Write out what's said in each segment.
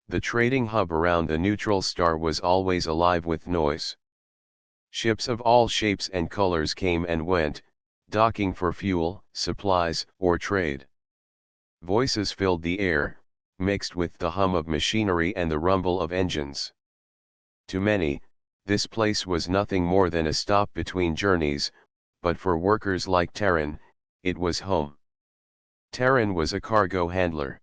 The trading hub around the neutral star was always alive with noise. Ships of all shapes and colors came and went, docking for fuel, supplies, or trade. Voices filled the air, mixed with the hum of machinery and the rumble of engines. To many, this place was nothing more than a stop between journeys, but for workers like Terran, it was home. Terran was a cargo handler.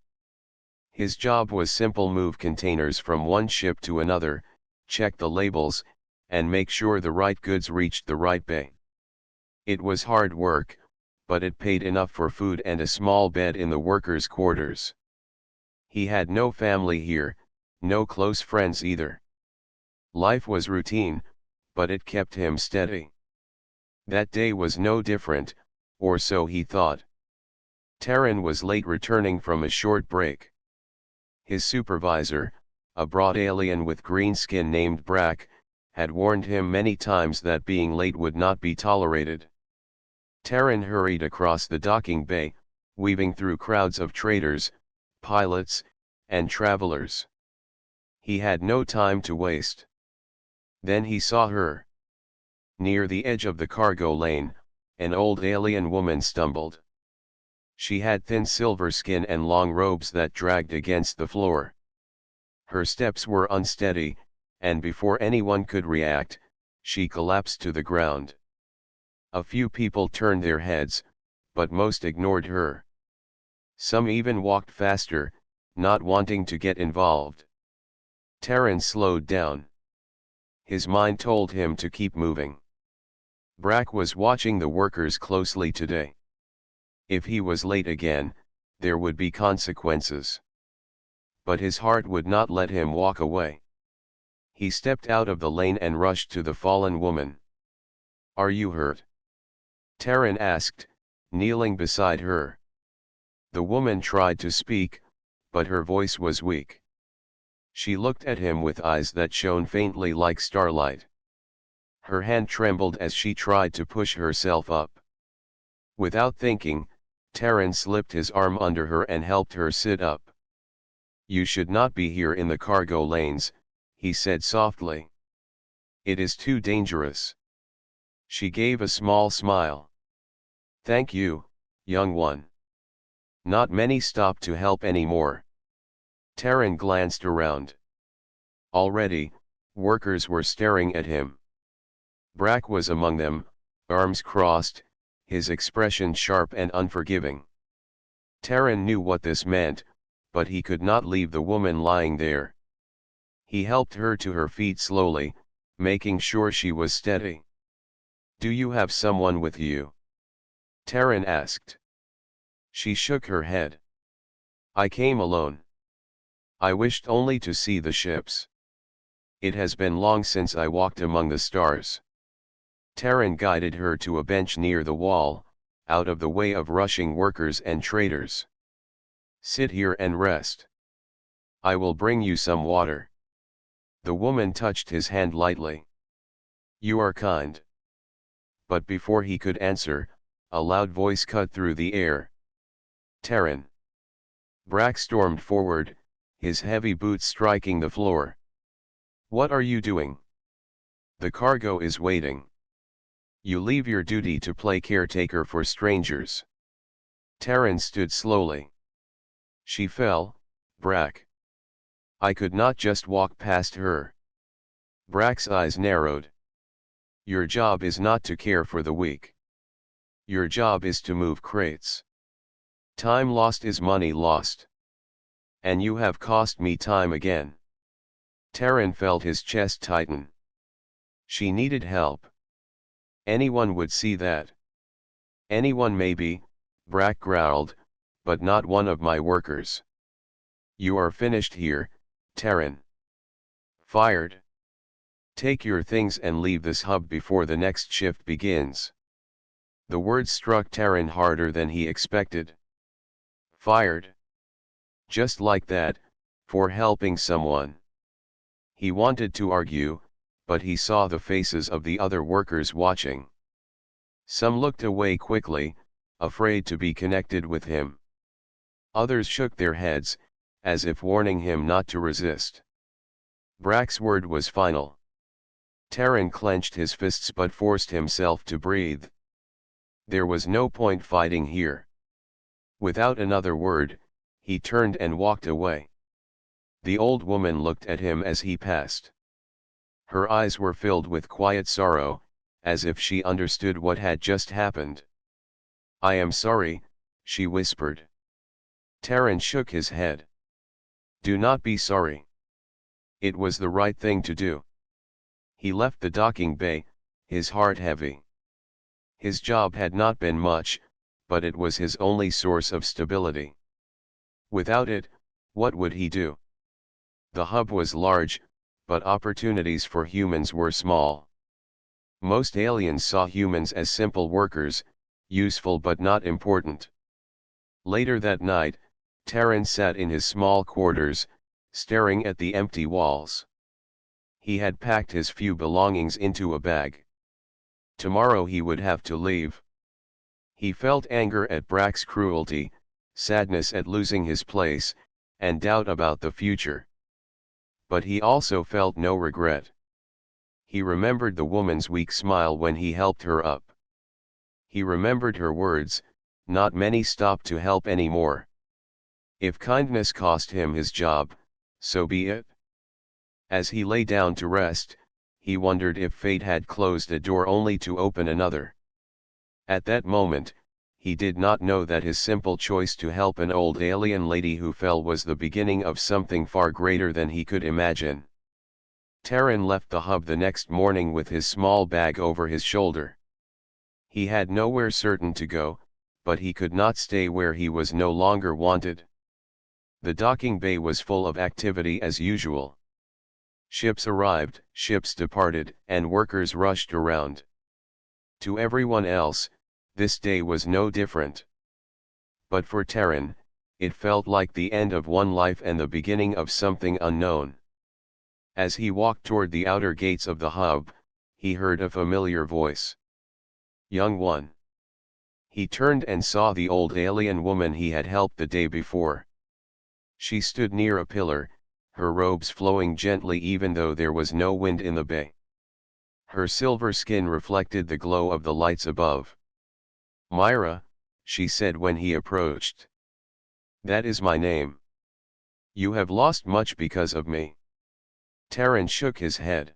His job was simple: move containers from one ship to another, check the labels, and make sure the right goods reached the right bay. It was hard work, but it paid enough for food and a small bed in the workers' quarters. He had no family here, no close friends either. Life was routine, but it kept him steady. That day was no different, or so he thought. Terran was late, returning from a short break. His supervisor, a broad alien with green skin named Brack, had warned him many times that being late would not be tolerated. Terran hurried across the docking bay, weaving through crowds of traders, pilots, and travelers. He had no time to waste. Then he saw her. Near the edge of the cargo lane, an old alien woman stumbled. She had thin silver skin and long robes that dragged against the floor. Her steps were unsteady, and before anyone could react, she collapsed to the ground. A few people turned their heads, but most ignored her. Some even walked faster, not wanting to get involved. Terran slowed down. His mind told him to keep moving. Brack was watching the workers closely today. If he was late again, there would be consequences. But his heart would not let him walk away. He stepped out of the lane and rushed to the fallen woman. "Are you hurt?" Terran asked, kneeling beside her. The woman tried to speak, but her voice was weak. She looked at him with eyes that shone faintly like starlight. Her hand trembled as she tried to push herself up. Without thinking, Terran slipped his arm under her and helped her sit up. "You should not be here in the cargo lanes," he said softly. "It is too dangerous." She gave a small smile. "Thank you, young one." Not many stopped to help anymore. Terran glanced around. Already, workers were staring at him. Brack was among them, arms crossed, his expression sharp and unforgiving. Terran knew what this meant, but he could not leave the woman lying there. He helped her to her feet slowly, making sure she was steady. "Do you have someone with you?" Terran asked. She shook her head. "I came alone. I wished only to see the ships. It has been long since I walked among the stars." Terran guided her to a bench near the wall, out of the way of rushing workers and traders. "Sit here and rest. I will bring you some water." The woman touched his hand lightly. "You are kind." But before he could answer, a loud voice cut through the air. "Terran!" Brack stormed forward, his heavy boots striking the floor. "What are you doing? The cargo is waiting. You leave your duty to play caretaker for strangers." Terran stood slowly. "She fell, Brack. I could not just walk past her." Brack's eyes narrowed. "Your job is not to care for the weak. Your job is to move crates. Time lost is money lost. And you have cost me time again." Terran felt his chest tighten. She needed help. Anyone would see that. "Anyone maybe," Brack growled, "but not one of my workers. You are finished here, Terran. Fired. Take your things and leave this hub before the next shift begins." The words struck Terran harder than he expected. Fired. Just like that, for helping someone. He wanted to argue, but he saw the faces of the other workers watching. Some looked away quickly, afraid to be connected with him. Others shook their heads, as if warning him not to resist. Brack's word was final. Terran clenched his fists but forced himself to breathe. There was no point fighting here. Without another word, he turned and walked away. The old woman looked at him as he passed. Her eyes were filled with quiet sorrow, as if she understood what had just happened. "I am sorry," she whispered. Terran shook his head. "Do not be sorry. It was the right thing to do." He left the docking bay, his heart heavy. His job had not been much, but it was his only source of stability. Without it, what would he do? The hub was large, but opportunities for humans were small. Most aliens saw humans as simple workers, useful but not important. Later that night, Terran sat in his small quarters, staring at the empty walls. He had packed his few belongings into a bag. Tomorrow he would have to leave. He felt anger at Brack's cruelty, sadness at losing his place, and doubt about the future. But he also felt no regret. He remembered the woman's weak smile when he helped her up. He remembered her words, "Not many stop to help anymore." If kindness cost him his job, so be it. As he lay down to rest, he wondered if fate had closed a door only to open another. At that moment, he did not know that his simple choice to help an old alien lady who fell was the beginning of something far greater than he could imagine. Terran left the hub the next morning with his small bag over his shoulder. He had nowhere certain to go, but he could not stay where he was no longer wanted. The docking bay was full of activity as usual. Ships arrived, ships departed, and workers rushed around. To everyone else, this day was no different. But for Terran, it felt like the end of one life and the beginning of something unknown. As he walked toward the outer gates of the hub, he heard a familiar voice. "Young one." He turned and saw the old alien woman he had helped the day before. She stood near a pillar, her robes flowing gently even though there was no wind in the bay. Her silver skin reflected the glow of the lights above. "Myra," she said when he approached. "That is my name. You have lost much because of me." Terran shook his head.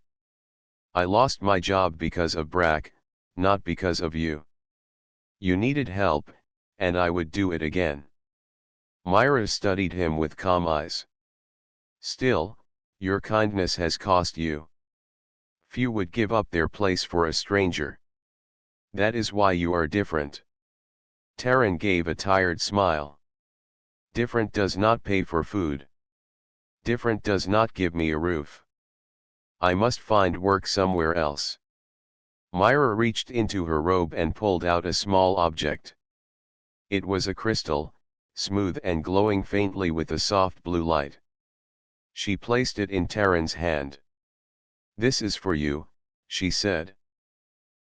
"I lost my job because of Brack, not because of you. You needed help, and I would do it again." Myra studied him with calm eyes. "Still, your kindness has cost you. Few would give up their place for a stranger. That is why you are different." Terran gave a tired smile. "Different does not pay for food. Different does not give me a roof. I must find work somewhere else." Myra reached into her robe and pulled out a small object. It was a crystal, smooth and glowing faintly with a soft blue light. She placed it in Terran's hand. "This is for you," she said.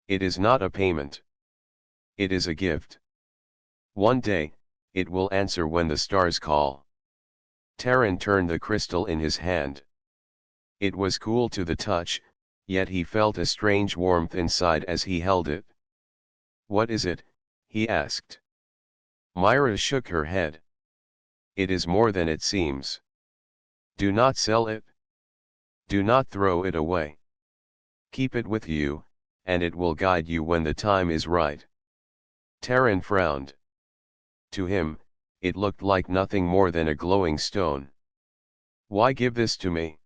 "It is not a payment. It is a gift. One day, it will answer when the stars call." Terran turned the crystal in his hand. It was cool to the touch, yet he felt a strange warmth inside as he held it. "What is it?" he asked. Myra shook her head. "It is more than it seems. Do not sell it. Do not throw it away. Keep it with you, and it will guide you when the time is right." Terran frowned. To him, it looked like nothing more than a glowing stone. "Why give this to me?"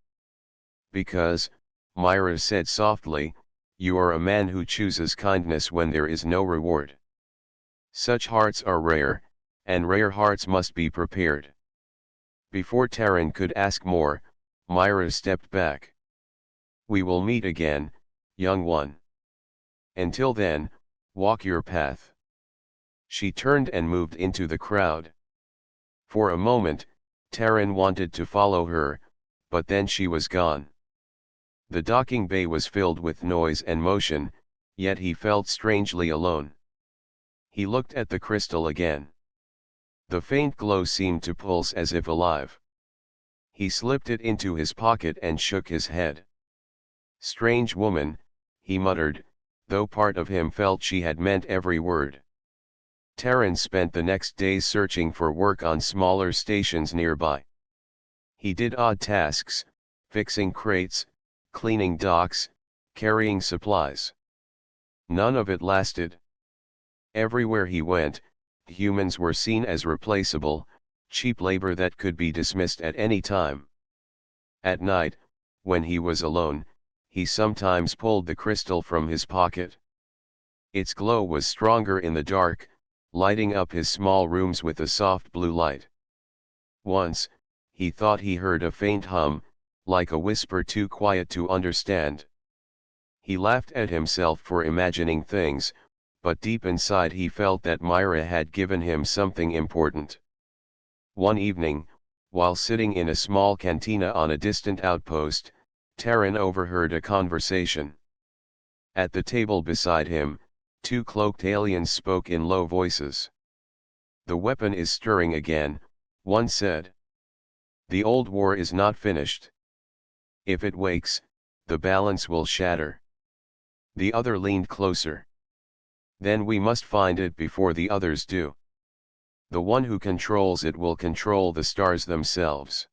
"Because," Myra said softly, "you are a man who chooses kindness when there is no reward. Such hearts are rare, and rare hearts must be prepared." Before Terran could ask more, Myra stepped back. "We will meet again, young one. Until then, walk your path." She turned and moved into the crowd. For a moment, Terran wanted to follow her, but then she was gone. The docking bay was filled with noise and motion, yet he felt strangely alone. He looked at the crystal again. The faint glow seemed to pulse as if alive. He slipped it into his pocket and shook his head. Strange woman, he muttered, though part of him felt she had meant every word. Terran spent the next days searching for work on smaller stations nearby. He did odd tasks, fixing crates, cleaning docks, carrying supplies. None of it lasted. Everywhere he went, humans were seen as replaceable, cheap labor that could be dismissed at any time. At night, when he was alone, he sometimes pulled the crystal from his pocket. Its glow was stronger in the dark, lighting up his small rooms with a soft blue light. Once, he thought he heard a faint hum, like a whisper too quiet to understand. He laughed at himself for imagining things, but deep inside he felt that Myra had given him something important. One evening, while sitting in a small cantina on a distant outpost, Terran overheard a conversation. At the table beside him, two cloaked aliens spoke in low voices. "The weapon is stirring again," one said. "The old war is not finished. If it wakes, the balance will shatter." The other leaned closer. "Then we must find it before the others do. The one who controls it will control the stars themselves."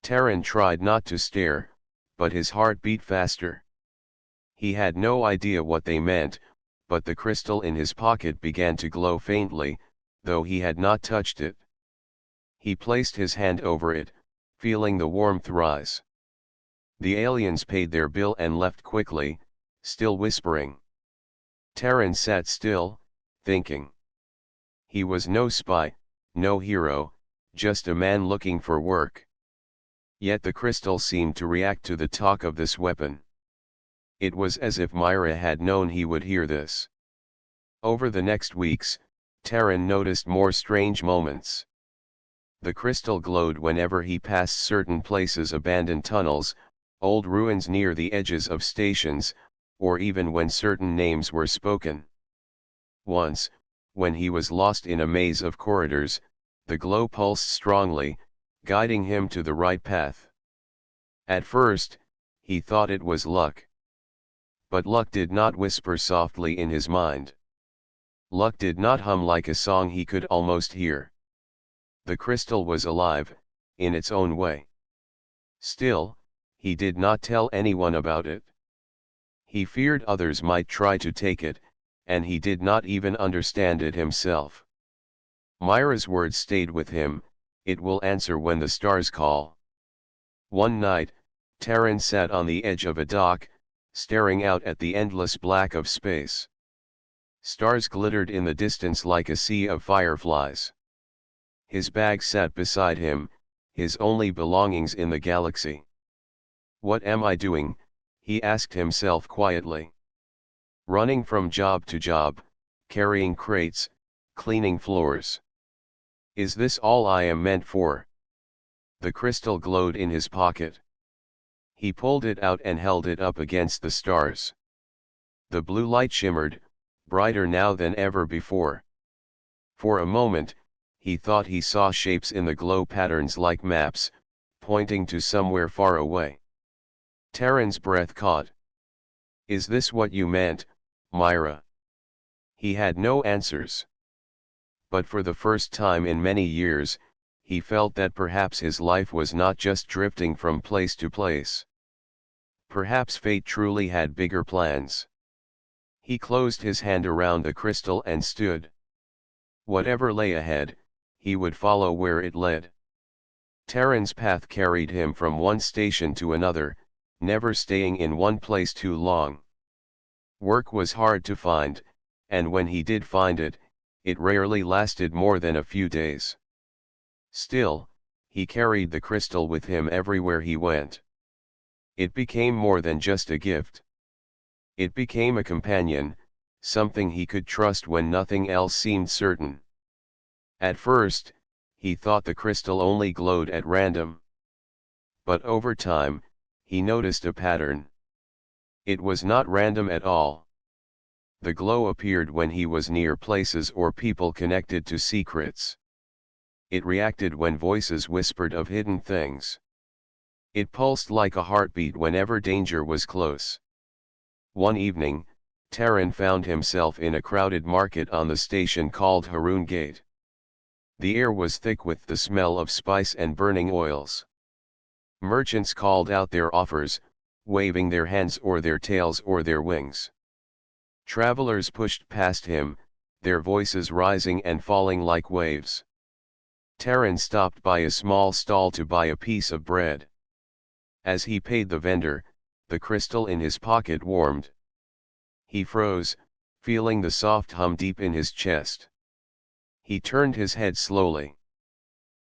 Terran tried not to stare, but his heart beat faster. He had no idea what they meant, but the crystal in his pocket began to glow faintly, though he had not touched it. He placed his hand over it, feeling the warmth rise. The aliens paid their bill and left quickly, still whispering. Terran sat still, thinking. He was no spy, no hero, just a man looking for work. Yet the crystal seemed to react to the talk of this weapon. It was as if Myra had known he would hear this. Over the next weeks, Terran noticed more strange moments. The crystal glowed whenever he passed certain places, abandoned tunnels, old ruins near the edges of stations, or even when certain names were spoken. Once, when he was lost in a maze of corridors, the glow pulsed strongly, guiding him to the right path. At first, he thought it was luck. But luck did not whisper softly in his mind. Luck did not hum like a song he could almost hear. The crystal was alive, in its own way. Still, he did not tell anyone about it. He feared others might try to take it, and he did not even understand it himself. Myra's words stayed with him, "It will answer when the stars call." One night, Terran sat on the edge of a dock, staring out at the endless black of space. Stars glittered in the distance like a sea of fireflies. His bag sat beside him, his only belongings in the galaxy. "What am I doing?" he asked himself quietly. "Running from job to job, carrying crates, cleaning floors. Is this all I am meant for?" The crystal glowed in his pocket. He pulled it out and held it up against the stars. The blue light shimmered, brighter now than ever before. For a moment, he thought he saw shapes in the glow, patterns like maps, pointing to somewhere far away. Terran's breath caught. "Is this what you meant, Myra?" He had no answers. But for the first time in many years, he felt that perhaps his life was not just drifting from place to place. Perhaps fate truly had bigger plans. He closed his hand around the crystal and stood. Whatever lay ahead, he would follow where it led. Terran's path carried him from one station to another, never staying in one place too long. Work was hard to find, and when he did find it, it rarely lasted more than a few days. Still, he carried the crystal with him everywhere he went. It became more than just a gift. It became a companion, something he could trust when nothing else seemed certain. At first, he thought the crystal only glowed at random. But over time, he noticed a pattern. It was not random at all. The glow appeared when he was near places or people connected to secrets. It reacted when voices whispered of hidden things. It pulsed like a heartbeat whenever danger was close. One evening, Taran found himself in a crowded market on the station called Haroon Gate. The air was thick with the smell of spice and burning oils. Merchants called out their offers, waving their hands or their tails or their wings. Travelers pushed past him, their voices rising and falling like waves. Taran stopped by a small stall to buy a piece of bread. As he paid the vendor, the crystal in his pocket warmed. He froze, feeling the soft hum deep in his chest. He turned his head slowly.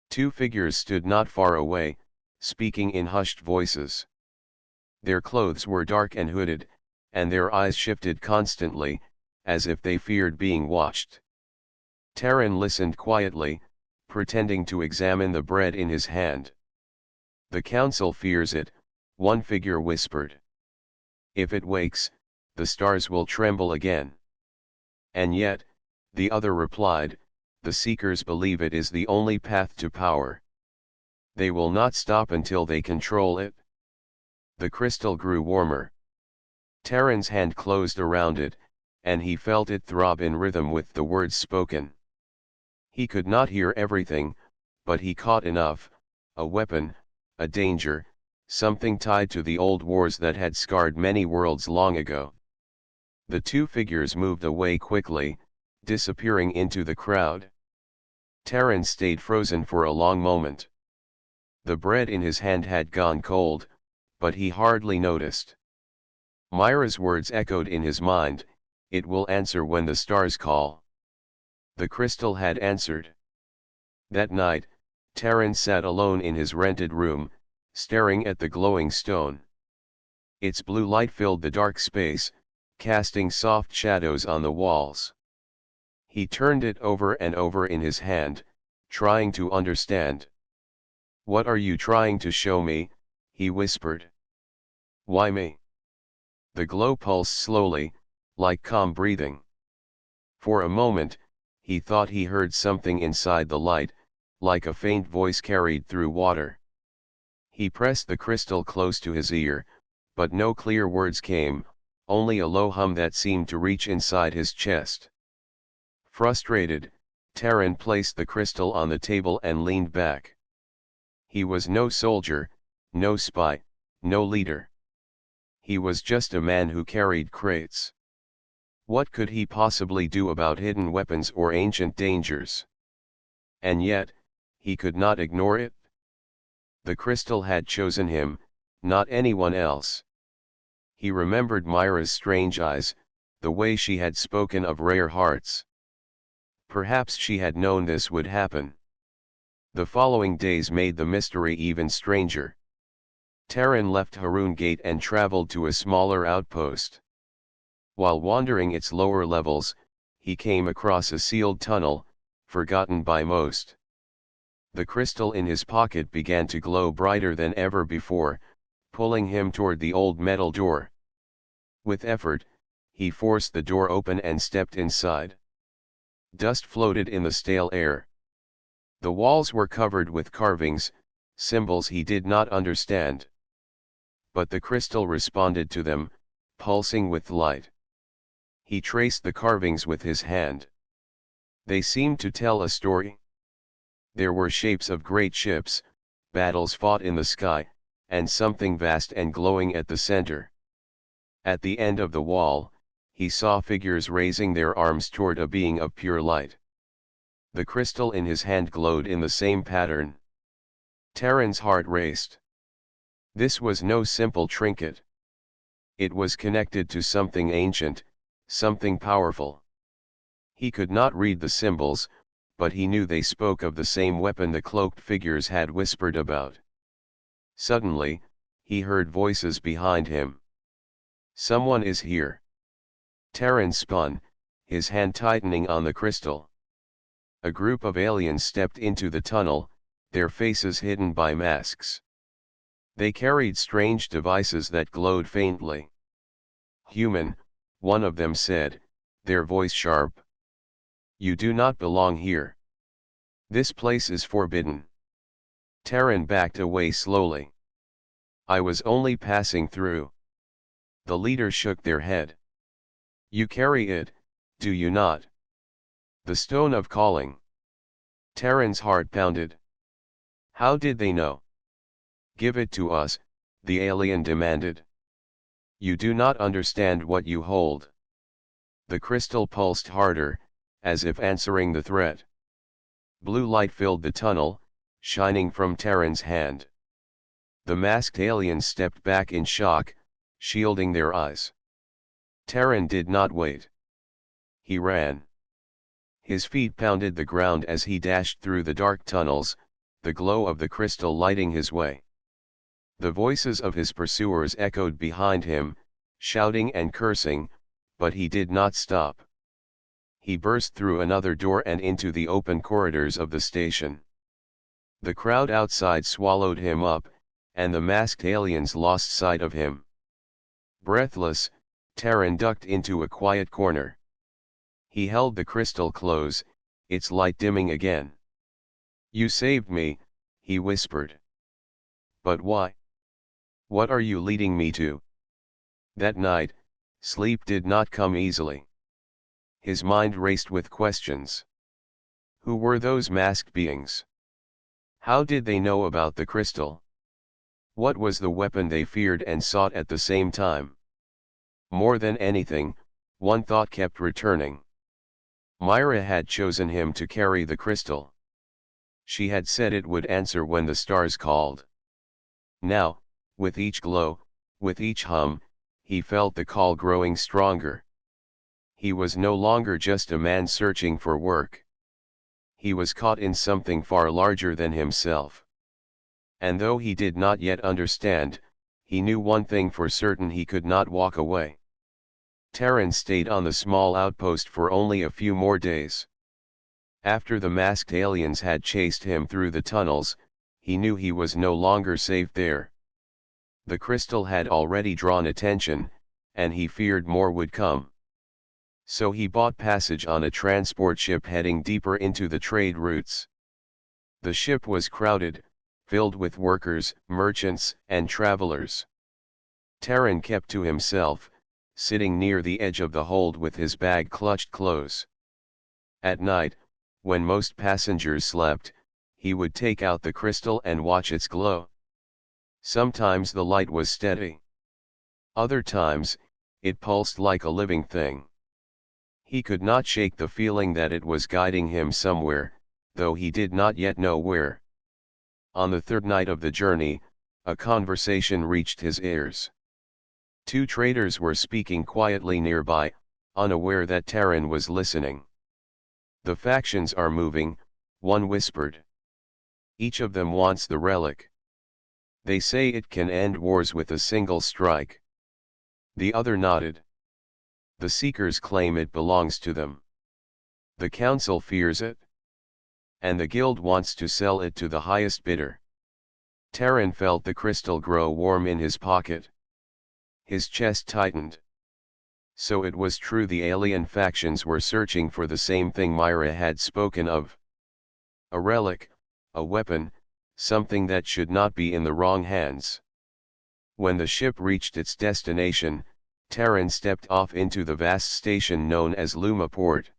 Two figures stood not far away, speaking in hushed voices. Their clothes were dark and hooded, and their eyes shifted constantly, as if they feared being watched. Taran listened quietly, pretending to examine the bread in his hand. "The council fears it," one figure whispered. "If it wakes, the stars will tremble again." "And yet," the other replied, "the seekers believe it is the only path to power. They will not stop until they control it." The crystal grew warmer. Taran's hand closed around it, and he felt it throb in rhythm with the words spoken. He could not hear everything, but he caught enough: a weapon, a danger, something tied to the old wars that had scarred many worlds long ago. The two figures moved away quickly, disappearing into the crowd. Taran stayed frozen for a long moment. The bread in his hand had gone cold, but he hardly noticed. Myra's words echoed in his mind, "It will answer when the stars call." The crystal had answered. That night, Taran sat alone in his rented room, staring at the glowing stone. Its blue light filled the dark space, casting soft shadows on the walls. He turned it over and over in his hand, trying to understand. "What are you trying to show me?" he whispered. "Why me?" The glow pulsed slowly, like calm breathing. For a moment, he thought he heard something inside the light, like a faint voice carried through water. He pressed the crystal close to his ear, but no clear words came, only a low hum that seemed to reach inside his chest. Frustrated, Taran placed the crystal on the table and leaned back. He was no soldier, no spy, no leader. He was just a man who carried crates. What could he possibly do about hidden weapons or ancient dangers? And yet, he could not ignore it. The crystal had chosen him, not anyone else. He remembered Myra's strange eyes, the way she had spoken of rare hearts. Perhaps she had known this would happen. The following days made the mystery even stranger. Taran left Haroon Gate and traveled to a smaller outpost. While wandering its lower levels, he came across a sealed tunnel, forgotten by most. The crystal in his pocket began to glow brighter than ever before, pulling him toward the old metal door. With effort, he forced the door open and stepped inside. Dust floated in the stale air. The walls were covered with carvings, symbols he did not understand. But the crystal responded to them, pulsing with light. He traced the carvings with his hand. They seemed to tell a story. There were shapes of great ships, battles fought in the sky, and something vast and glowing at the center. At the end of the wall, he saw figures raising their arms toward a being of pure light. The crystal in his hand glowed in the same pattern. Taran's heart raced. This was no simple trinket. It was connected to something ancient, something powerful. He could not read the symbols, but he knew they spoke of the same weapon the cloaked figures had whispered about. Suddenly, he heard voices behind him. "Someone is here." Taran spun, his hand tightening on the crystal. A group of aliens stepped into the tunnel, their faces hidden by masks. They carried strange devices that glowed faintly. "Human," one of them said, their voice sharp. "You do not belong here. This place is forbidden." Taran backed away slowly. I was only passing through. The leaders shook their head. You carry it, do you not? The stone of calling. Terran's heart pounded. How did they know? Give it to us, the alien demanded. You do not understand what you hold. The crystal pulsed harder, as if answering the threat. Blue light filled the tunnel, shining from Terran's hand. The masked aliens stepped back in shock, shielding their eyes. Terran did not wait. He ran. His feet pounded the ground as he dashed through the dark tunnels, the glow of the crystal lighting his way. The voices of his pursuers echoed behind him, shouting and cursing, but he did not stop. He burst through another door and into the open corridors of the station. The crowd outside swallowed him up, and the masked aliens lost sight of him. Breathless, Terran ducked into a quiet corner. He held the crystal close, its light dimming again. You saved me, he whispered. But why? What are you leading me to? That night, sleep did not come easily. His mind raced with questions. Who were those masked beings? How did they know about the crystal? What was the weapon they feared and sought at the same time? More than anything, one thought kept returning. Myra had chosen him to carry the crystal. She had said it would answer when the stars called. Now, with each glow, with each hum, he felt the call growing stronger. He was no longer just a man searching for work. He was caught in something far larger than himself. And though he did not yet understand, he knew one thing for certain: he could not walk away. Terran stayed on the small outpost for only a few more days. After the masked aliens had chased him through the tunnels, he knew he was no longer safe there. The crystal had already drawn attention, and he feared more would come. So he bought passage on a transport ship heading deeper into the trade routes. The ship was crowded, filled with workers, merchants, and travelers. Terran kept to himself, sitting near the edge of the hold with his bag clutched close. At night, when most passengers slept, he would take out the crystal and watch its glow. Sometimes the light was steady. Other times, it pulsed like a living thing. He could not shake the feeling that it was guiding him somewhere, though he did not yet know where. On the third night of the journey, a conversation reached his ears. Two traders were speaking quietly nearby, unaware that Terran was listening. The factions are moving, one whispered. Each of them wants the relic. They say it can end wars with a single strike. The other nodded. The Seekers claim it belongs to them. The Council fears it. And the Guild wants to sell it to the highest bidder. Terran felt the crystal grow warm in his pocket. His chest tightened. So it was true, the alien factions were searching for the same thing Myra had spoken of. A relic, a weapon, something that should not be in the wrong hands. When the ship reached its destination, Terran stepped off into the vast station known as Luma Port.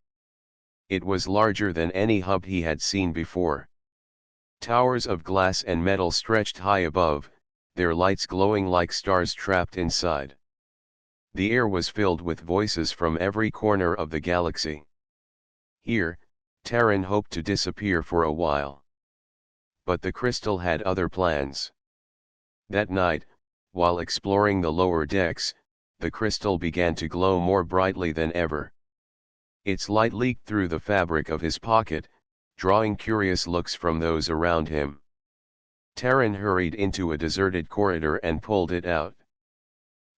It was larger than any hub he had seen before. Towers of glass and metal stretched high above, their lights glowing like stars trapped inside. The air was filled with voices from every corner of the galaxy. Here, Terran hoped to disappear for a while. But the crystal had other plans. That night, while exploring the lower decks, the crystal began to glow more brightly than ever. Its light leaked through the fabric of his pocket, drawing curious looks from those around him. Terran hurried into a deserted corridor and pulled it out.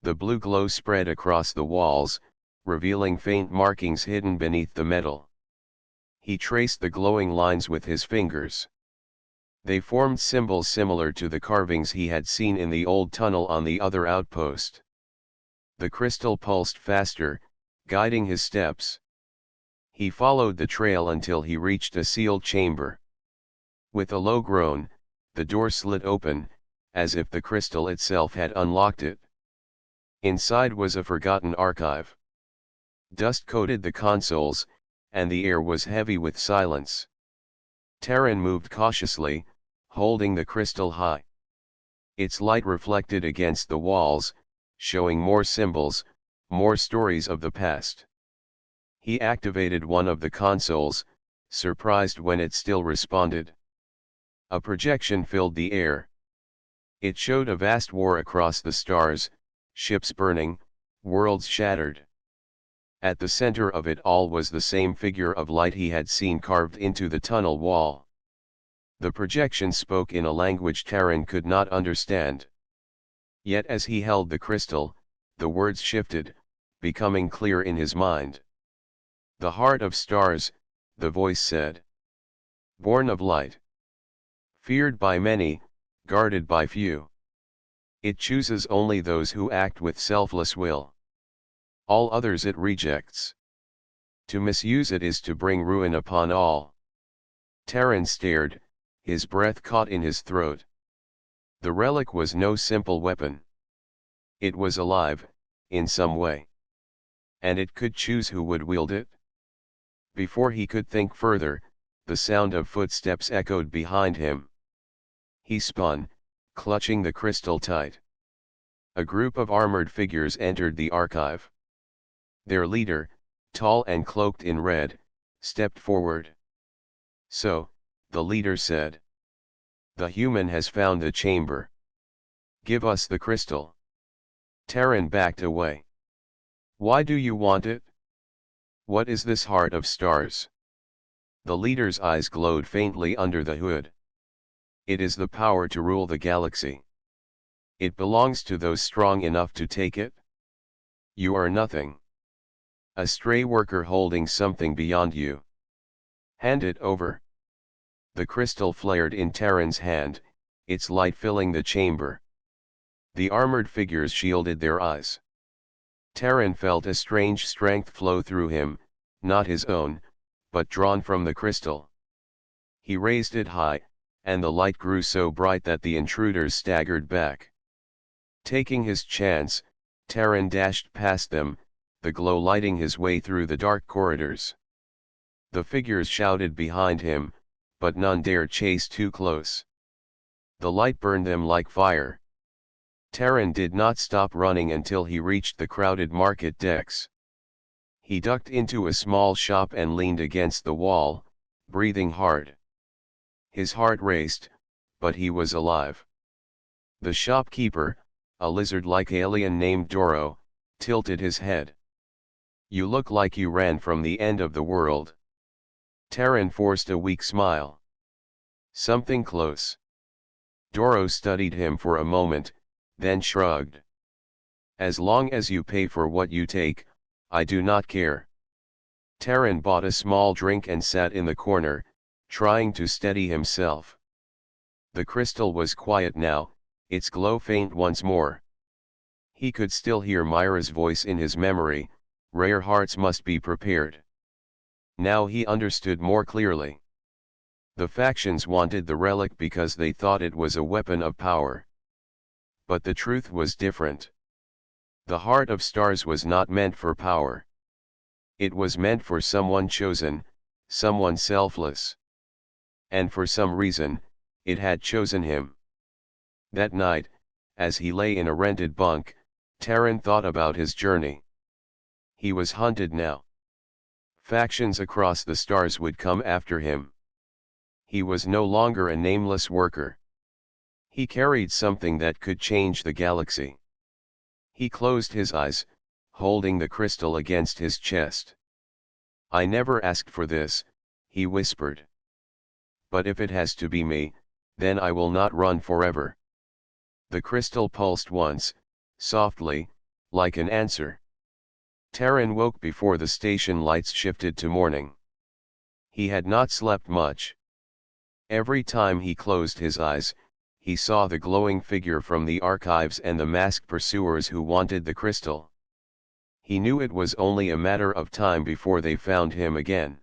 The blue glow spread across the walls, revealing faint markings hidden beneath the metal. He traced the glowing lines with his fingers. They formed symbols similar to the carvings he had seen in the old tunnel on the other outpost. The crystal pulsed faster, guiding his steps. He followed the trail until he reached a sealed chamber. With a low groan, the door slid open, as if the crystal itself had unlocked it. Inside was a forgotten archive. Dust coated the consoles, and the air was heavy with silence. Terran moved cautiously, holding the crystal high. Its light reflected against the walls, showing more symbols, more stories of the past. He activated one of the consoles, surprised when it still responded. A projection filled the air. It showed a vast war across the stars, ships burning, worlds shattered. At the center of it all was the same figure of light he had seen carved into the tunnel wall. The projection spoke in a language Terran could not understand. Yet as he held the crystal, the words shifted, becoming clear in his mind. The heart of stars, the voice said. Born of light. Feared by many, guarded by few. It chooses only those who act with selfless will. All others it rejects. To misuse it is to bring ruin upon all. Terran stared, his breath caught in his throat. The relic was no simple weapon. It was alive, in some way. And it could choose who would wield it. Before he could think further, the sound of footsteps echoed behind him. He spun, clutching the crystal tight. A group of armored figures entered the archive. Their leader, tall and cloaked in red, stepped forward. So, the leader said. The human has found the chamber. Give us the crystal. Terran backed away. Why do you want it? What is this heart of stars? The leader's eyes glowed faintly under the hood. It is the power to rule the galaxy. It belongs to those strong enough to take it. You are nothing. A stray worker holding something beyond you. Hand it over. The crystal flared in Terran's hand, its light filling the chamber. The armored figures shielded their eyes. Terran felt a strange strength flow through him, not his own, but drawn from the crystal. He raised it high, and the light grew so bright that the intruders staggered back. Taking his chance, Terran dashed past them, the glow lighting his way through the dark corridors. The figures shouted behind him, but none dared chase too close. The light burned them like fire. Terran did not stop running until he reached the crowded market decks. He ducked into a small shop and leaned against the wall, breathing hard. His heart raced, but he was alive. The shopkeeper, a lizard-like alien named Doro, tilted his head. You look like you ran from the end of the world. Terran forced a weak smile. Something close. Doro studied him for a moment, then shrugged. As long as you pay for what you take, I do not care. Terran bought a small drink and sat in the corner, trying to steady himself. The crystal was quiet now, its glow faint once more. He could still hear Myra's voice in his memory, rare hearts must be prepared. Now he understood more clearly. The factions wanted the relic because they thought it was a weapon of power. But the truth was different. The heart of stars was not meant for power. It was meant for someone chosen, someone selfless. And for some reason, it had chosen him. That night, as he lay in a rented bunk, Terran thought about his journey. He was hunted now. Factions across the stars would come after him. He was no longer a nameless worker. He carried something that could change the galaxy. He closed his eyes, holding the crystal against his chest. I never asked for this, he whispered. But if it has to be me, then I will not run forever. The crystal pulsed once, softly, like an answer. Terran woke before the station lights shifted to morning. He had not slept much. Every time he closed his eyes, he saw the glowing figure from the archives and the masked pursuers who wanted the crystal. He knew it was only a matter of time before they found him again.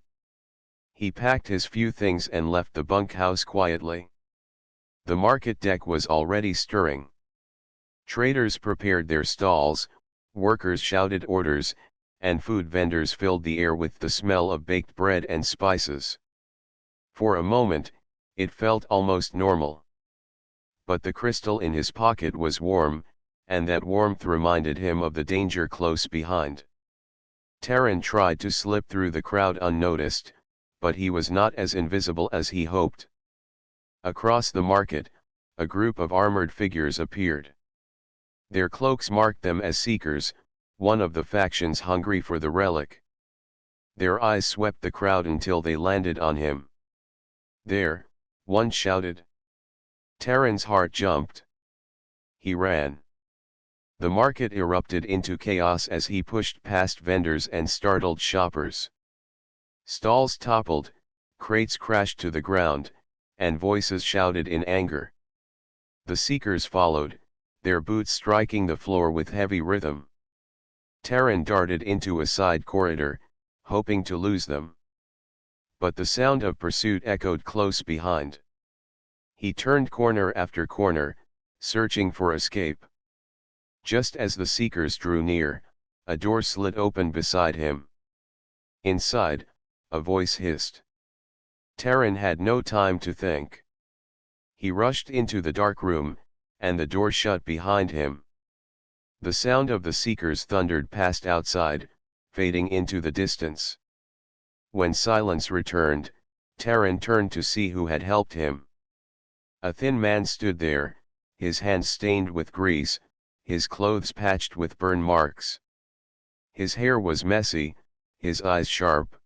He packed his few things and left the bunkhouse quietly. The market deck was already stirring. Traders prepared their stalls, workers shouted orders, and food vendors filled the air with the smell of baked bread and spices. For a moment, it felt almost normal. But the crystal in his pocket was warm, and that warmth reminded him of the danger close behind. Terran tried to slip through the crowd unnoticed, but he was not as invisible as he hoped. Across the market, a group of armored figures appeared. Their cloaks marked them as seekers, one of the factions hungry for the relic. Their eyes swept the crowd until they landed on him. "There," one shouted. Terran's heart jumped. He ran. The market erupted into chaos as he pushed past vendors and startled shoppers. Stalls toppled, crates crashed to the ground, and voices shouted in anger. The seekers followed, their boots striking the floor with heavy rhythm. Terran darted into a side corridor, hoping to lose them. But the sound of pursuit echoed close behind. He turned corner after corner, searching for escape. Just as the seekers drew near, a door slid open beside him. Inside, a voice hissed. Terran had no time to think. He rushed into the dark room, and the door shut behind him. The sound of the seekers thundered past outside, fading into the distance. When silence returned, Terran turned to see who had helped him. A thin man stood there, his hands stained with grease, his clothes patched with burn marks. His hair was messy, his eyes sharp.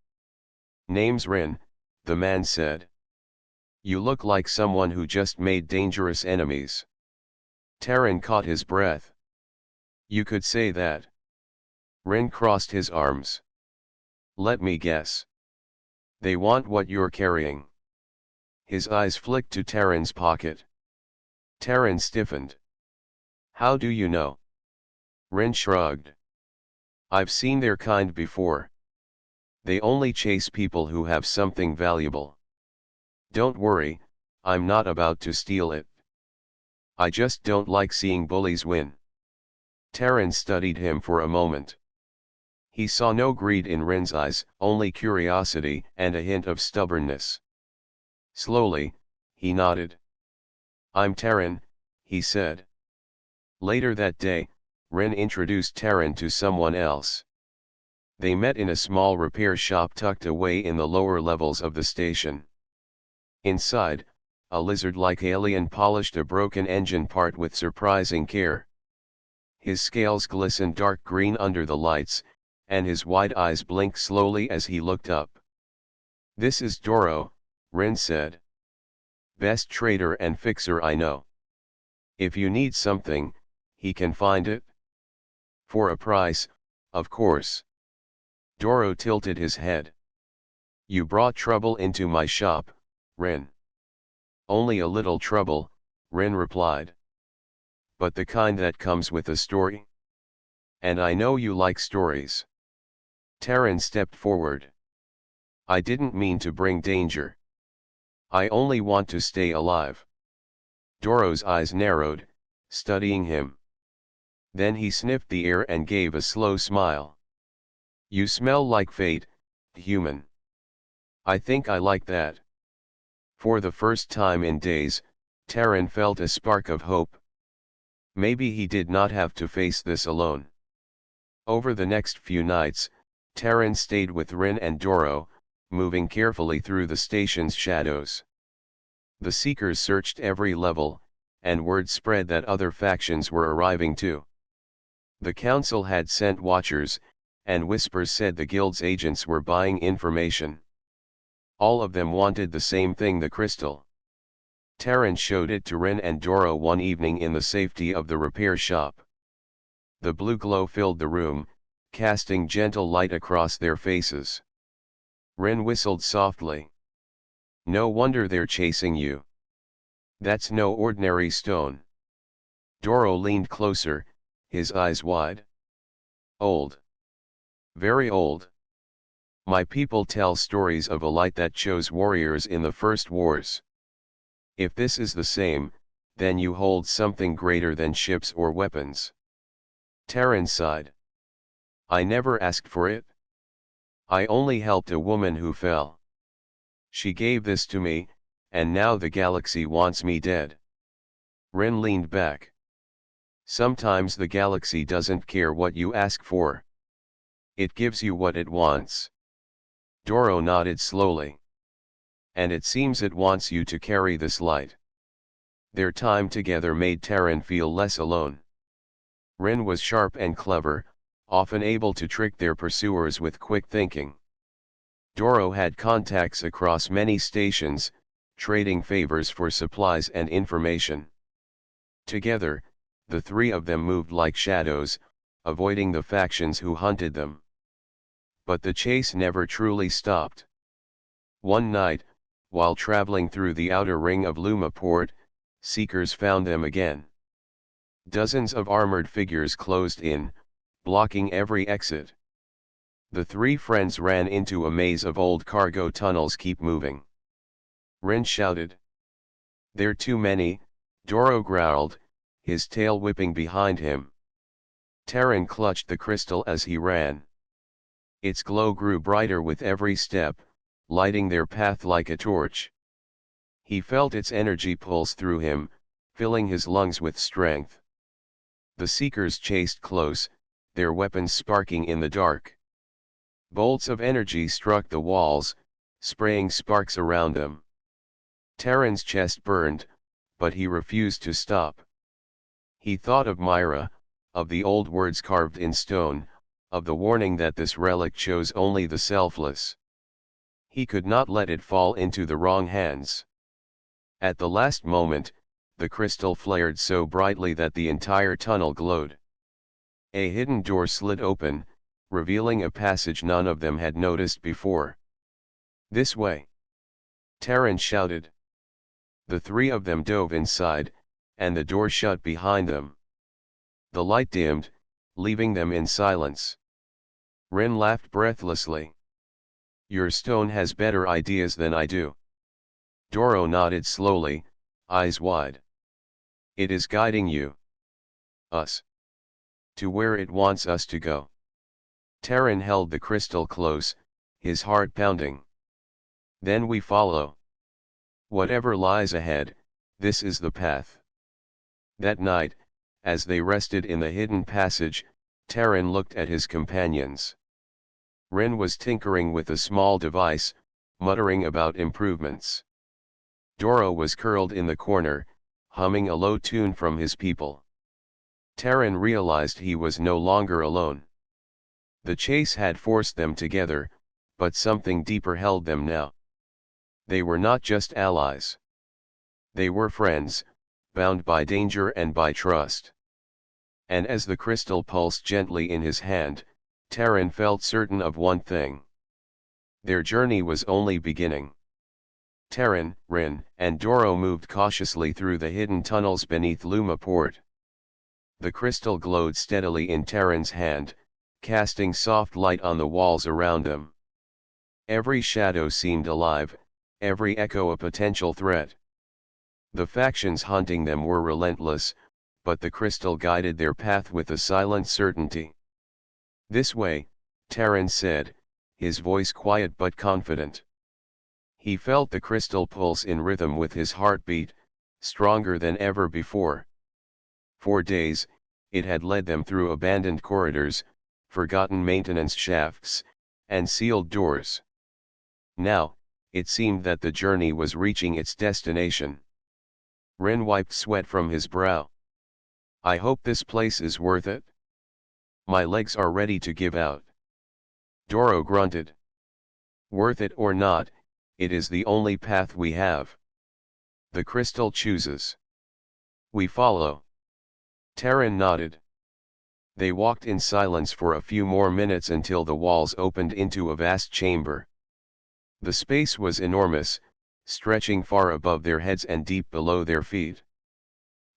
"Name's Rin," the man said. "You look like someone who just made dangerous enemies." Terran caught his breath. "You could say that." Rin crossed his arms. "Let me guess. They want what you're carrying." His eyes flicked to Terran's pocket. Terran stiffened. "How do you know?" Rin shrugged. "I've seen their kind before. They only chase people who have something valuable. Don't worry, I'm not about to steal it. I just don't like seeing bullies win." Terran studied him for a moment. He saw no greed in Rin's eyes, only curiosity and a hint of stubbornness. Slowly, he nodded. "I'm Terran," he said. Later that day, Rin introduced Terran to someone else. They met in a small repair shop tucked away in the lower levels of the station. Inside, a lizard-like alien polished a broken engine part with surprising care. His scales glistened dark green under the lights, and his wide eyes blinked slowly as he looked up. "This is Doro," Rin said. "Best trader and fixer I know. If you need something, he can find it. For a price, of course." Doro tilted his head. "You brought trouble into my shop, Rin." "Only a little trouble," Rin replied. "But the kind that comes with a story. And I know you like stories." Terran stepped forward. "I didn't mean to bring danger. I only want to stay alive." Doro's eyes narrowed, studying him. Then he sniffed the air and gave a slow smile. "You smell like fate, human. I think I like that." For the first time in days, Terran felt a spark of hope. Maybe he did not have to face this alone. Over the next few nights, Terran stayed with Rin and Doro, moving carefully through the station's shadows. The Seekers searched every level, and word spread that other factions were arriving too. The Council had sent watchers, and whispers said the Guild's agents were buying information. All of them wanted the same thing: the crystal. Terran showed it to Rin and Doro one evening in the safety of the repair shop. The blue glow filled the room, casting gentle light across their faces. Rin whistled softly. "No wonder they're chasing you. That's no ordinary stone." Doro leaned closer, his eyes wide. "Old. Very old. My people tell stories of a light that chose warriors in the first wars. If this is the same, then you hold something greater than ships or weapons. Terran sighed. I never asked for it. I only helped a woman who fell. She gave this to me, and now the galaxy wants me dead. Ren leaned back. Sometimes the galaxy doesn't care what you ask for. It gives you what it wants. Doro nodded slowly. And it seems it wants you to carry this light. Their time together made Terran feel less alone. Ren was sharp and clever, often able to trick their pursuers with quick thinking. Doro had contacts across many stations, trading favors for supplies and information. Together, the three of them moved like shadows, avoiding the factions who hunted them. But the chase never truly stopped. One night, while traveling through the outer ring of Luma Port, seekers found them again. Dozens of armored figures closed in, blocking every exit. The three friends ran into a maze of old cargo tunnels. Keep moving. Ren shouted. They're too many, Doro growled, his tail whipping behind him. Terran clutched the crystal as he ran. Its glow grew brighter with every step, lighting their path like a torch. He felt its energy pulse through him, filling his lungs with strength. The seekers chased close, their weapons sparking in the dark. Bolts of energy struck the walls, spraying sparks around them. Terran's chest burned, but he refused to stop. He thought of Myra, of the old words carved in stone, of the warning that this relic chose only the selfless. He could not let it fall into the wrong hands. At the last moment, the crystal flared so brightly that the entire tunnel glowed. A hidden door slid open, revealing a passage none of them had noticed before. This way! Terran shouted. The three of them dove inside, and the door shut behind them. The light dimmed, leaving them in silence. Ren laughed breathlessly. Your stone has better ideas than I do. Doro nodded slowly, eyes wide. It is guiding you. Us. To where it wants us to go. Terran held the crystal close, his heart pounding. Then we follow. Whatever lies ahead, this is the path. That night, as they rested in the hidden passage, Terran looked at his companions. Ren was tinkering with a small device, muttering about improvements. Doro was curled in the corner, humming a low tune from his people. Terran realized he was no longer alone. The chase had forced them together, but something deeper held them now. They were not just allies. They were friends, bound by danger and by trust. And as the crystal pulsed gently in his hand, Terran felt certain of one thing. Their journey was only beginning. Terran, Ren, and Doro moved cautiously through the hidden tunnels beneath Luma Port. The crystal glowed steadily in Terran's hand, casting soft light on the walls around them. Every shadow seemed alive, every echo a potential threat. The factions hunting them were relentless, but the crystal guided their path with a silent certainty. This way, Terran said, his voice quiet but confident. He felt the crystal pulse in rhythm with his heartbeat, stronger than ever before. For days, it had led them through abandoned corridors, forgotten maintenance shafts, and sealed doors. Now, it seemed that the journey was reaching its destination. Ren wiped sweat from his brow. I hope this place is worth it. My legs are ready to give out. Doro grunted. Worth it or not, it is the only path we have. The crystal chooses. We follow. Terran nodded. They walked in silence for a few more minutes until the walls opened into a vast chamber. The space was enormous, stretching far above their heads and deep below their feet.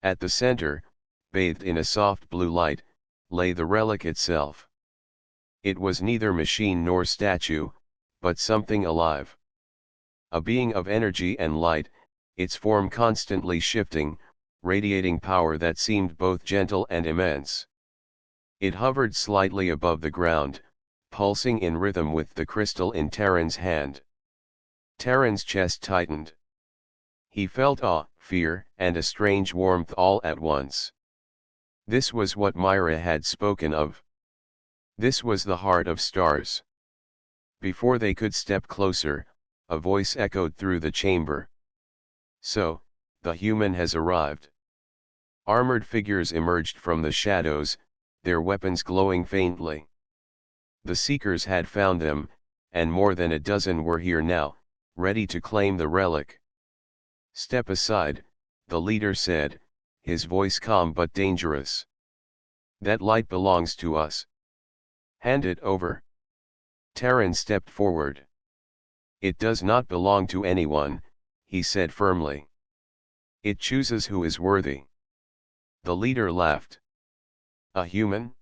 At the center, bathed in a soft blue light, lay the relic itself. It was neither machine nor statue, but something alive. A being of energy and light, its form constantly shifting, radiating power that seemed both gentle and immense. It hovered slightly above the ground, pulsing in rhythm with the crystal in Terran's hand. Terran's chest tightened. He felt awe, fear, and a strange warmth all at once. This was what Myra had spoken of. This was the heart of stars. Before they could step closer, a voice echoed through the chamber. So, the human has arrived. Armored figures emerged from the shadows, their weapons glowing faintly. The Seekers had found them, and more than a dozen were here now, ready to claim the relic. "Step aside," the leader said, his voice calm but dangerous. "That light belongs to us. Hand it over." Terran stepped forward. "It does not belong to anyone," he said firmly. "It chooses who is worthy." The leader laughed. "A human?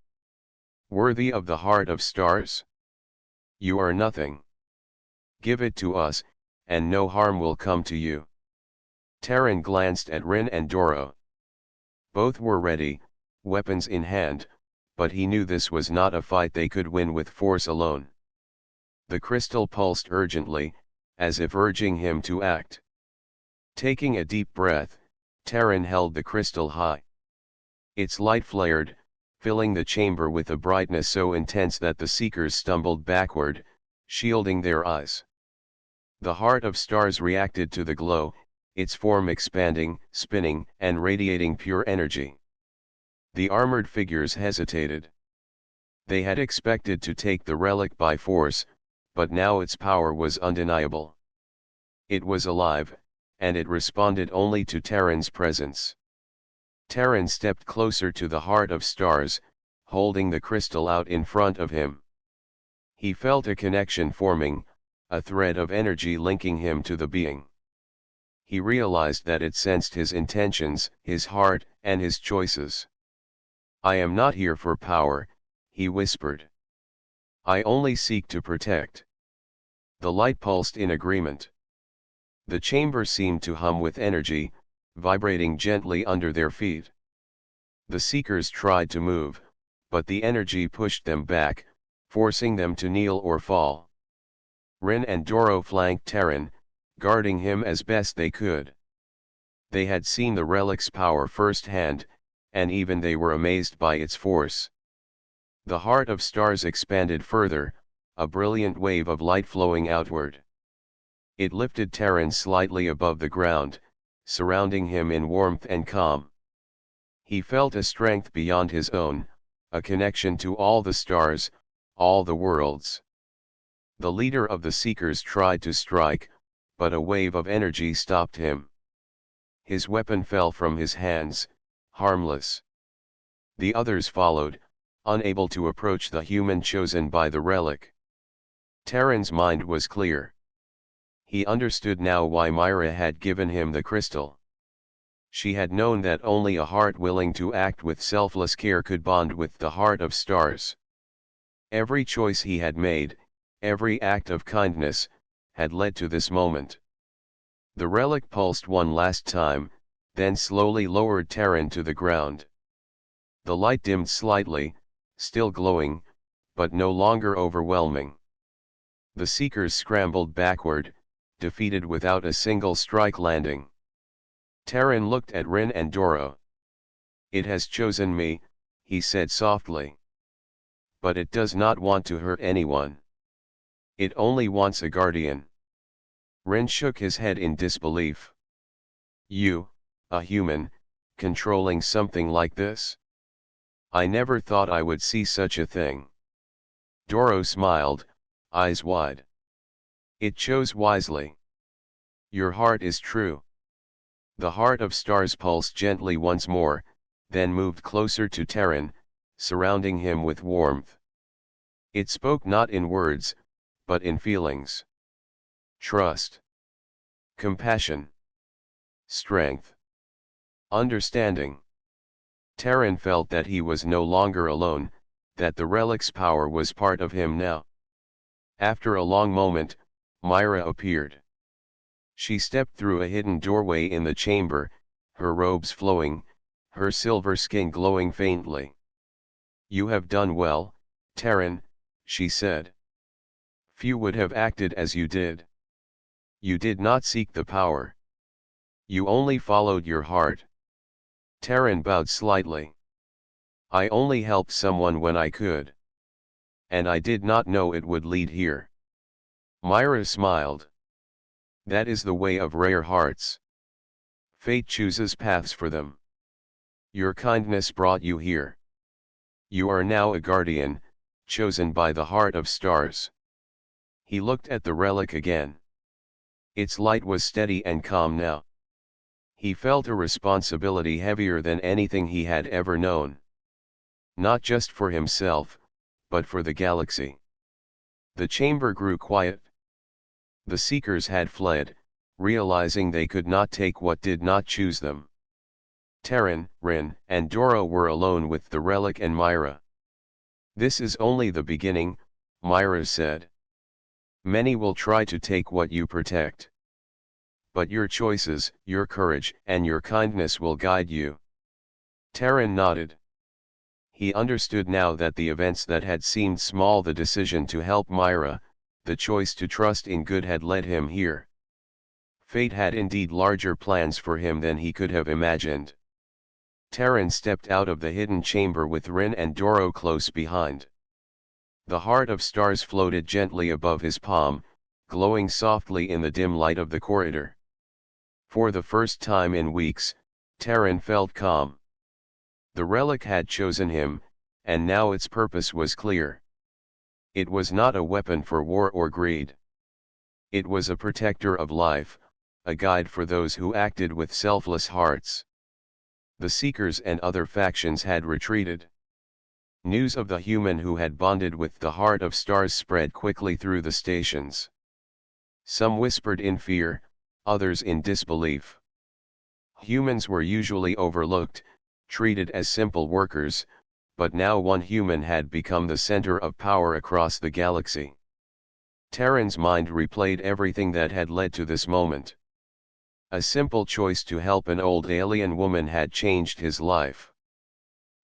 Worthy of the heart of stars? You are nothing. Give it to us, and no harm will come to you." Terran glanced at Rin and Doro. Both were ready, weapons in hand, but he knew this was not a fight they could win with force alone. The crystal pulsed urgently, as if urging him to act. Taking a deep breath, Terran held the crystal high. Its light flared, filling the chamber with a brightness so intense that the Seekers stumbled backward, shielding their eyes. The heart of stars reacted to the glow, its form expanding, spinning, and radiating pure energy. The armored figures hesitated. They had expected to take the relic by force, but now its power was undeniable. It was alive, and it responded only to Terran's presence. Terran stepped closer to the heart of stars, holding the crystal out in front of him. He felt a connection forming, a thread of energy linking him to the being. He realized that it sensed his intentions, his heart, and his choices. "I am not here for power," he whispered. "I only seek to protect." The light pulsed in agreement. The chamber seemed to hum with energy, vibrating gently under their feet. The Seekers tried to move, but the energy pushed them back, forcing them to kneel or fall. Rin and Doro flanked Terran, guarding him as best they could. They had seen the relic's power firsthand, and even they were amazed by its force. The heart of stars expanded further, a brilliant wave of light flowing outward. It lifted Terran slightly above the ground, surrounding him in warmth and calm. He felt a strength beyond his own, a connection to all the stars, all the worlds. The leader of the Seekers tried to strike, but a wave of energy stopped him. His weapon fell from his hands, harmless. The others followed, unable to approach the human chosen by the relic. Terran's mind was clear. He understood now why Myra had given him the crystal. She had known that only a heart willing to act with selfless care could bond with the heart of stars. Every choice he had made, every act of kindness, had led to this moment. The relic pulsed one last time, then slowly lowered Terran to the ground. The light dimmed slightly, still glowing, but no longer overwhelming. The Seekers scrambled backward, defeated without a single strike landing. Terran looked at Rin and Doro. "It has chosen me," he said softly. "But it does not want to hurt anyone. It only wants a guardian." Rin shook his head in disbelief. "You, a human, controlling something like this? I never thought I would see such a thing." Doro smiled, eyes wide. "It chose wisely. Your heart is true." The heart of stars pulsed gently once more, then moved closer to Terran, surrounding him with warmth. It spoke not in words, but in feelings. Trust. Compassion. Strength. Understanding. Terran felt that he was no longer alone, that the relic's power was part of him now. After a long moment, Myra appeared. She stepped through a hidden doorway in the chamber, her robes flowing, her silver skin glowing faintly. "You have done well, Terran," she said. "Few would have acted as you did. You did not seek the power. You only followed your heart." Terran bowed slightly. "I only helped someone when I could. And I did not know it would lead here." Myra smiled. "That is the way of rare hearts. Fate chooses paths for them. Your kindness brought you here. You are now a guardian, chosen by the heart of stars." He looked at the relic again. Its light was steady and calm now. He felt a responsibility heavier than anything he had ever known. Not just for himself, but for the galaxy. The chamber grew quiet. The seekers had fled, realizing they could not take what did not choose them. Terran, Rin, and Doro were alone with the relic and Myra. "This is only the beginning," Myra said. "Many will try to take what you protect. But your choices, your courage, and your kindness will guide you." Terran nodded. He understood now that the events that had seemed small, the decision to help Myra, the choice to trust in good, had led him here. Fate had indeed larger plans for him than he could have imagined. Terran stepped out of the hidden chamber with Rin and Doro close behind. The heart of stars floated gently above his palm, glowing softly in the dim light of the corridor. For the first time in weeks, Terran felt calm. The relic had chosen him, and now its purpose was clear. It was not a weapon for war or greed. It was a protector of life, a guide for those who acted with selfless hearts. The Seekers and other factions had retreated. News of the human who had bonded with the heart of stars spread quickly through the stations. Some whispered in fear, others in disbelief. Humans were usually overlooked, treated as simple workers, but now one human had become the center of power across the galaxy. Terran's mind replayed everything that had led to this moment. A simple choice to help an old alien woman had changed his life.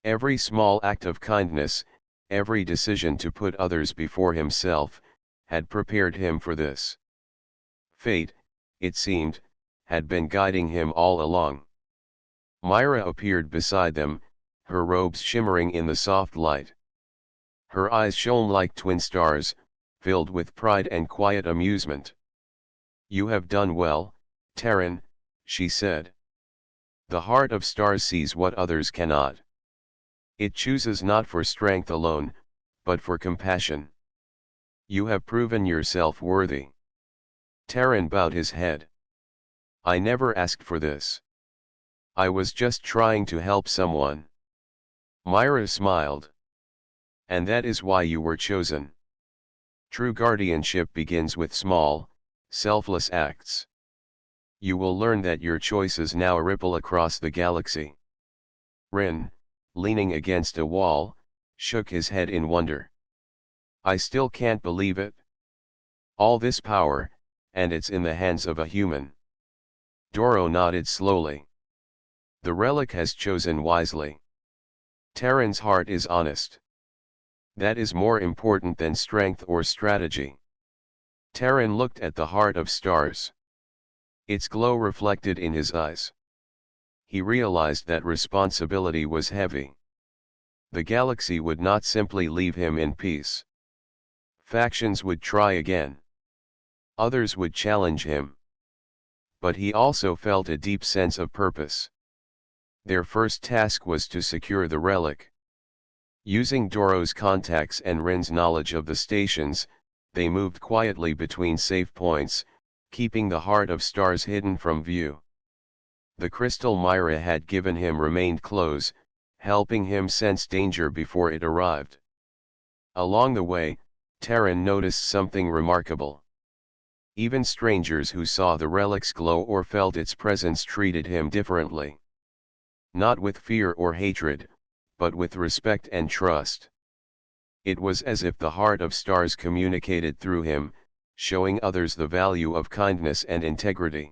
Every small act of kindness, every decision to put others before himself, had prepared him for this. Fate, it seemed, had been guiding him all along. Myra appeared beside them, her robes shimmering in the soft light. Her eyes shone like twin stars, filled with pride and quiet amusement. "You have done well, Terran," she said. "The heart of stars sees what others cannot. It chooses not for strength alone, but for compassion. You have proven yourself worthy." Terran bowed his head. "I never asked for this. I was just trying to help someone." Myra smiled. "And that is why you were chosen. True guardianship begins with small, selfless acts. You will learn that your choices now ripple across the galaxy." Rin, leaning against a wall, shook his head in wonder. "I still can't believe it. All this power, and it's in the hands of a human." Doro nodded slowly. "The relic has chosen wisely. Terran's heart is honest. That is more important than strength or strategy." Terran looked at the heart of stars. Its glow reflected in his eyes. He realized that responsibility was heavy. The galaxy would not simply leave him in peace. Factions would try again. Others would challenge him. But he also felt a deep sense of purpose. Their first task was to secure the relic. Using Doro's contacts and Rin's knowledge of the stations, they moved quietly between safe points, keeping the heart of stars hidden from view. The crystal Myra had given him remained close, helping him sense danger before it arrived. Along the way, Terran noticed something remarkable. Even strangers who saw the relic's glow or felt its presence treated him differently. Not with fear or hatred, but with respect and trust. It was as if the heart of stars communicated through him, showing others the value of kindness and integrity.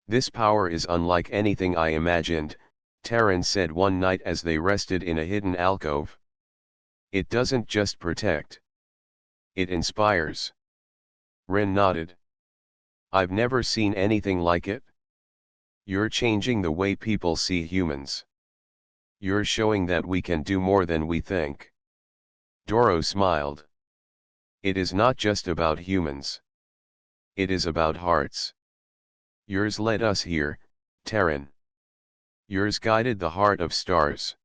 "This power is unlike anything I imagined," Terran said one night as they rested in a hidden alcove. "It doesn't just protect. It inspires." Rin nodded. "I've never seen anything like it. You're changing the way people see humans. You're showing that we can do more than we think." Doro smiled. "It is not just about humans. It is about hearts. Yours led us here, Terran. Yours guided the heart of stars."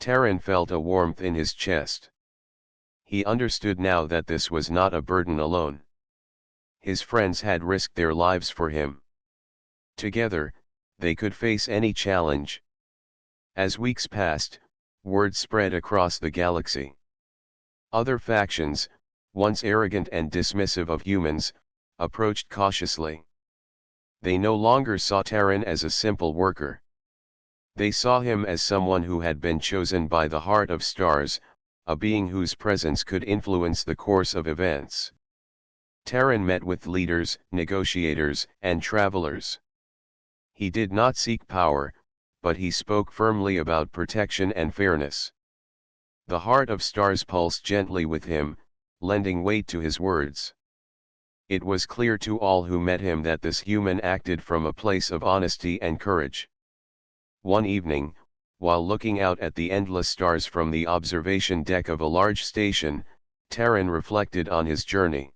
Terran felt a warmth in his chest. He understood now that this was not a burden alone. His friends had risked their lives for him. Together, they could face any challenge. As weeks passed, word spread across the galaxy. Other factions, once arrogant and dismissive of humans, approached cautiously. They no longer saw Terran as a simple worker. They saw him as someone who had been chosen by the heart of stars, a being whose presence could influence the course of events. Terran met with leaders, negotiators, and travelers. He did not seek power, but he spoke firmly about protection and fairness. The heart of stars pulsed gently with him, lending weight to his words. It was clear to all who met him that this human acted from a place of honesty and courage. One evening, while looking out at the endless stars from the observation deck of a large station, Terran reflected on his journey.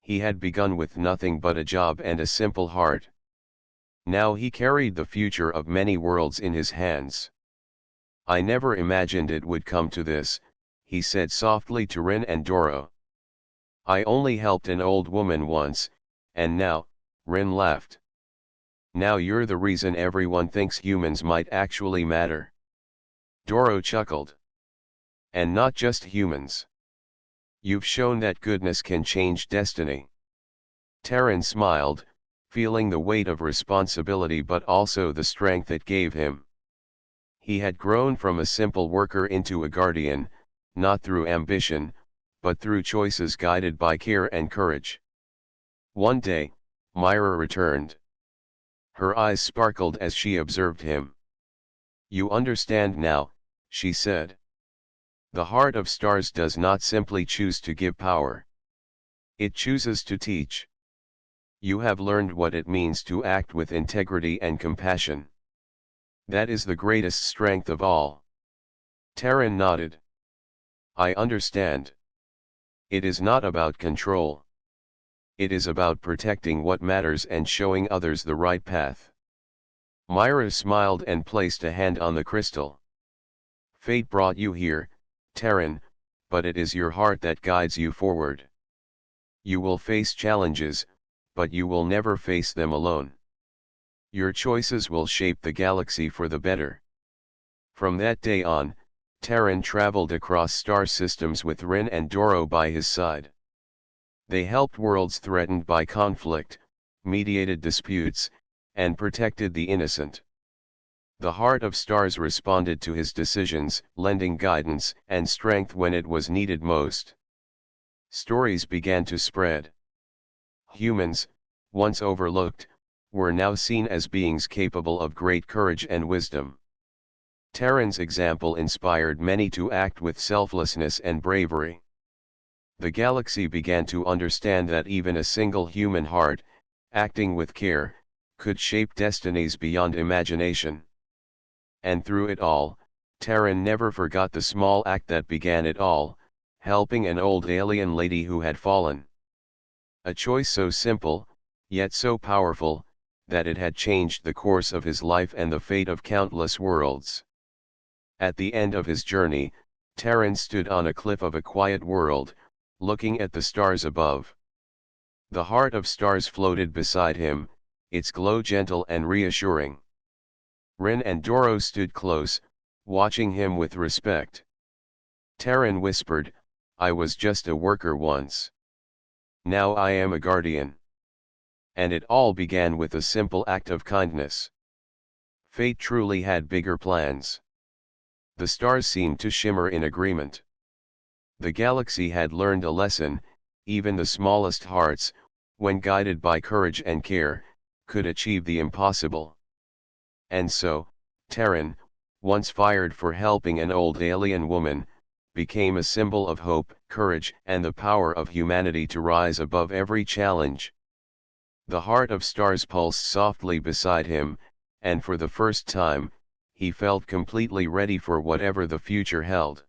He had begun with nothing but a job and a simple heart. Now he carried the future of many worlds in his hands. "I never imagined it would come to this," he said softly to Rin and Doro. "I only helped an old woman once, and now," Rin laughed. "Now you're the reason everyone thinks humans might actually matter." Doro chuckled. "And not just humans. You've shown that goodness can change destiny." Terran smiled, feeling the weight of responsibility but also the strength it gave him. He had grown from a simple worker into a guardian, not through ambition, but through choices guided by care and courage. One day, Myra returned. Her eyes sparkled as she observed him. "You understand now," she said. "The heart of stars does not simply choose to give power. It chooses to teach. You have learned what it means to act with integrity and compassion. That is the greatest strength of all." Terran nodded. "I understand. It is not about control. It is about protecting what matters and showing others the right path." Myra smiled and placed a hand on the crystal. "Fate brought you here, Terran, but it is your heart that guides you forward. You will face challenges, but you will never face them alone. Your choices will shape the galaxy for the better." From that day on, Terran traveled across star systems with Rin and Doro by his side. They helped worlds threatened by conflict, mediated disputes, and protected the innocent. The heart of stars responded to his decisions, lending guidance and strength when it was needed most. Stories began to spread. Humans, once overlooked, were now seen as beings capable of great courage and wisdom. Terran's example inspired many to act with selflessness and bravery. The galaxy began to understand that even a single human heart, acting with care, could shape destinies beyond imagination. And through it all, Terran never forgot the small act that began it all, helping an old alien lady who had fallen. A choice so simple, yet so powerful, that it had changed the course of his life and the fate of countless worlds. At the end of his journey, Terran stood on a cliff of a quiet world, looking at the stars above. The heart of stars floated beside him, its glow gentle and reassuring. Rin and Doro stood close, watching him with respect. Terran whispered, "I was just a worker once. Now I am a guardian." And it all began with a simple act of kindness. Fate truly had bigger plans. The stars seemed to shimmer in agreement. The galaxy had learned a lesson, even the smallest hearts, when guided by courage and care, could achieve the impossible. And so, Terran, once fired for helping an old alien woman, became a symbol of hope, courage, and the power of humanity to rise above every challenge. The heart of stars pulsed softly beside him, and for the first time, he felt completely ready for whatever the future held.